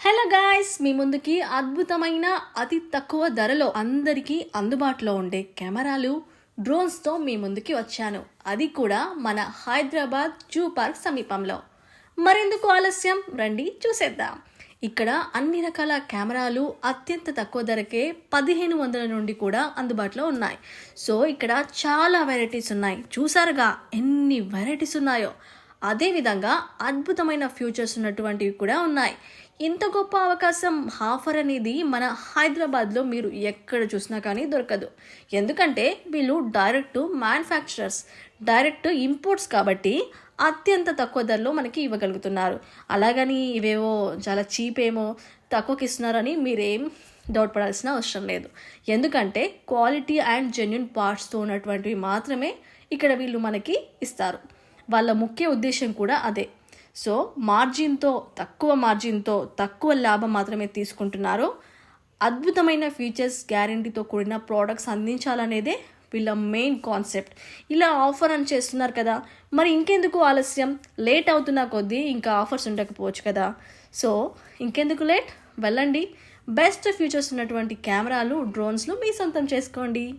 Hello guys, మీ ముందుకి అద్భుతమైన అతి తక్కువ ధరలో అందరికీ అందుబాటులో ఉండే కెమెరాలు డ్రోన్స్తో మీ ముందుకి వచ్చాను. అది కూడా మన హైదరాబాద్ జూ పార్క్ సమీపంలో. మరెందుకు ఆలస్యం, రండి చూసేద్దాం. ఇక్కడ అన్ని రకాల కెమెరాలు అత్యంత తక్కువ ధరకే 1500 నుండి కూడా అందుబాటులో ఉన్నాయి. సో ఇక్కడ చాలా వెరైటీస్ ఉన్నాయి. చూసారుగా ఎన్ని వెరైటీస్ ఉన్నాయో. అదేవిధంగా అద్భుతమైన ఫ్యూచర్స్ ఉన్నటువంటివి కూడా ఉన్నాయి. ఇంత గొప్ప అవకాశం, ఆఫర్ అనేది మన హైదరాబాద్లో మీరు ఎక్కడ చూసినా కానీ దొరకదు. ఎందుకంటే వీళ్ళు డైరెక్ట్ మ్యానుఫ్యాక్చరర్స్, డైరెక్ట్ ఇంపోర్ట్స్ కాబట్టి అత్యంత తక్కువ ధరలో మనకి ఇవ్వగలుగుతున్నారు. అలాగని ఇవేవో చాలా చీప్ ఏమో తక్కువకి ఇస్తున్నారని మీరేం డౌట్ పడాల్సిన అవసరం లేదు. ఎందుకంటే క్వాలిటీ అండ్ జెన్యున్ పార్ట్స్తో ఉన్నటువంటివి మాత్రమే ఇక్కడ వీళ్ళు మనకి ఇస్తారు. వాళ్ళ ముఖ్య ఉద్దేశం కూడా అదే. సో తక్కువ మార్జిన్తో తక్కువ లాభం మాత్రమే తీసుకుంటున్నారు. అద్భుతమైన ఫీచర్స్, గ్యారంటీతో కూడిన ప్రోడక్ట్స్ అందించాలనేదే వీళ్ళ మెయిన్ కాన్సెప్ట్. ఇలా ఆఫర్ అని చేస్తున్నారు కదా, మరి ఇంకెందుకు ఆలస్యం? లేట్ అవుతున్న కొద్దీ ఇంకా ఆఫర్స్ ఉండకపోవచ్చు కదా. సో ఇంకెందుకు లేట్, వెళ్ళండి. బెస్ట్ ఫీచర్స్ ఉన్నటువంటి కెమెరాలు, డ్రోన్స్లు మీ సొంతం చేసుకోండి.